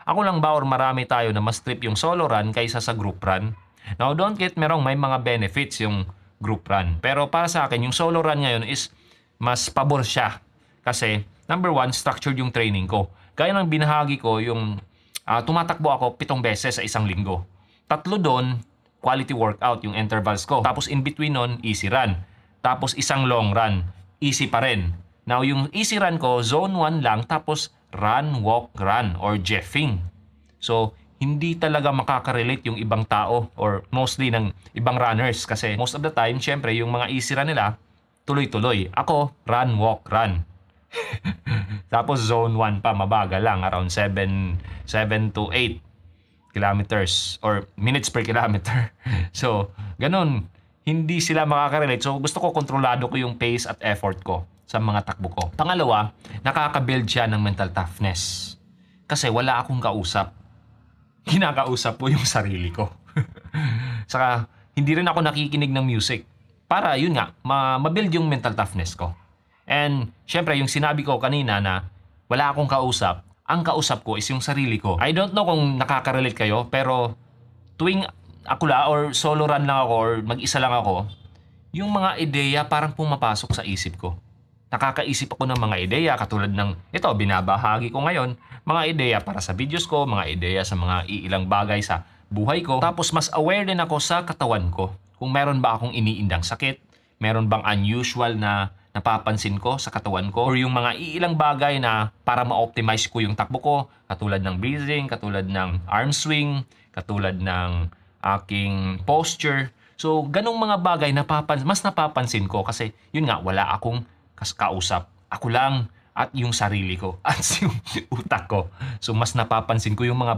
Ako lang ba or marami tayo na mas trip yung solo run kaysa sa group run? Now, don't get me wrong, may mga benefits yung group run. Pero para sa akin, yung solo run ngayon is mas pabor siya. Kasi, number one, structured yung training ko. Gaya ng binahagi ko, yung tumatakbo ako 7 beses sa isang linggo. 3 doon, quality workout, yung intervals ko. Tapos in between nun, easy run. Tapos isang long run, easy pa rin. Now, yung easy run ko, zone 1 lang, tapos run, walk, run, or jeffing. So, hindi talaga makaka-relate yung ibang tao or mostly ng ibang runners kasi most of the time, syempre, yung mga easy run nila, tuloy-tuloy. Ako, run, walk, run. Tapos zone 1 pa, mabagal lang, around 7 to 8 kilometers or minutes per kilometer. So, ganun. Hindi sila makaka-relate. So, gusto ko kontrolado ko yung pace at effort ko sa mga takbo ko. Pangalawa, nakaka-build siya ng mental toughness. Kasi wala akong kausap. Kinakausap ko yung sarili ko. Saka, hindi rin ako nakikinig ng music. Para, yun nga, ma-build yung mental toughness ko. And, syempre, yung sinabi ko kanina na wala akong kausap, ang kausap ko is yung sarili ko. I don't know kung nakaka-relate kayo, pero tuwing ako la or solo run lang ako or mag-isa lang ako, yung mga ideya parang pumapasok sa isip ko. Nakakaisip ako ng mga ideya katulad ng ito, binabahagi ko ngayon, mga ideya para sa videos ko, mga ideya sa mga iilang bagay sa buhay ko. Tapos mas aware din ako sa katawan ko. Kung meron ba akong iniindang sakit, meron bang unusual na napapansin ko sa katawan ko, or yung mga iilang bagay na para ma-optimize ko yung takbo ko, katulad ng breathing, katulad ng arm swing, katulad ng aking posture. So, ganong mga bagay mas napapansin ko kasi yun nga, wala akong kausap. Ako lang at yung sarili ko at yung utak ko. So, mas napapansin ko yung mga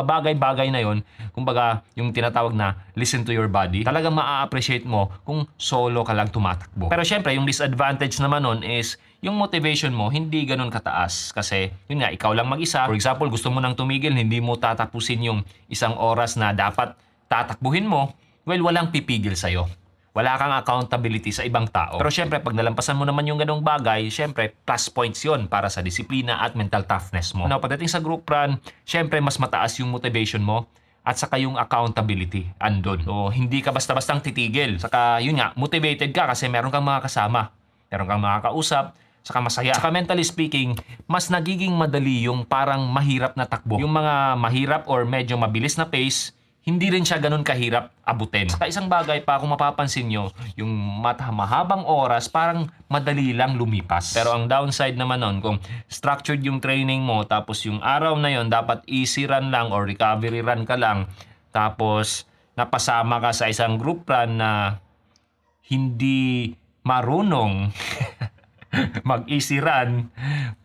bagay-bagay na yon, kumbaga yung tinatawag na listen to your body. Talagang maa-appreciate mo kung solo ka lang tumatakbo. Pero syempre, yung disadvantage naman nun is yung motivation mo hindi ganun kataas. Kasi, yun nga, ikaw lang mag-isa. For example, gusto mo nang tumigil, hindi mo tatapusin yung isang oras na dapat tatakbuhin mo, well, walang pipigil sa'yo. Wala kang accountability sa ibang tao. Pero syempre, pag nalampasan mo naman yung ganong bagay, syempre, plus points yon para sa disiplina at mental toughness mo. Now, pagdating sa group run, syempre, mas mataas yung motivation mo at saka yung accountability andun. So, hindi ka basta-bastang titigil. Saka, yun nga, motivated ka kasi meron kang mga kasama. Meron kang mga kausap, saka masaya. Saka mentally speaking, mas nagiging madali yung parang mahirap na takbo. Yung mga mahirap or medyo mabilis na pace, hindi rin siya ganun kahirap abutin. Sa isang bagay pa, kung mapapansin nyo, yung mahabang oras, parang madali lang lumipas. Pero ang downside naman nun, kung structured yung training mo, tapos yung araw na yon dapat easy run lang or recovery run ka lang, tapos napasama ka sa isang group run na hindi marunong mag-easy run,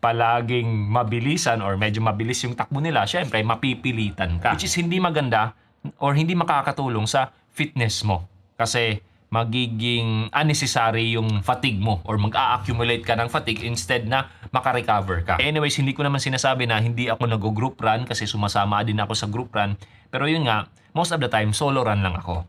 palaging mabilisan or medyo mabilis yung takbo nila, syempre mapipilitan ka. Which is hindi maganda or hindi makakatulong sa fitness mo. Kasi magiging unnecessary yung fatigue mo or mag-a-accumulate ka ng fatigue instead na makarecover ka. Anyways, hindi ko naman sinasabi na hindi ako nag-group run kasi sumasama din ako sa group run. Pero yun nga, most of the time, solo run lang ako.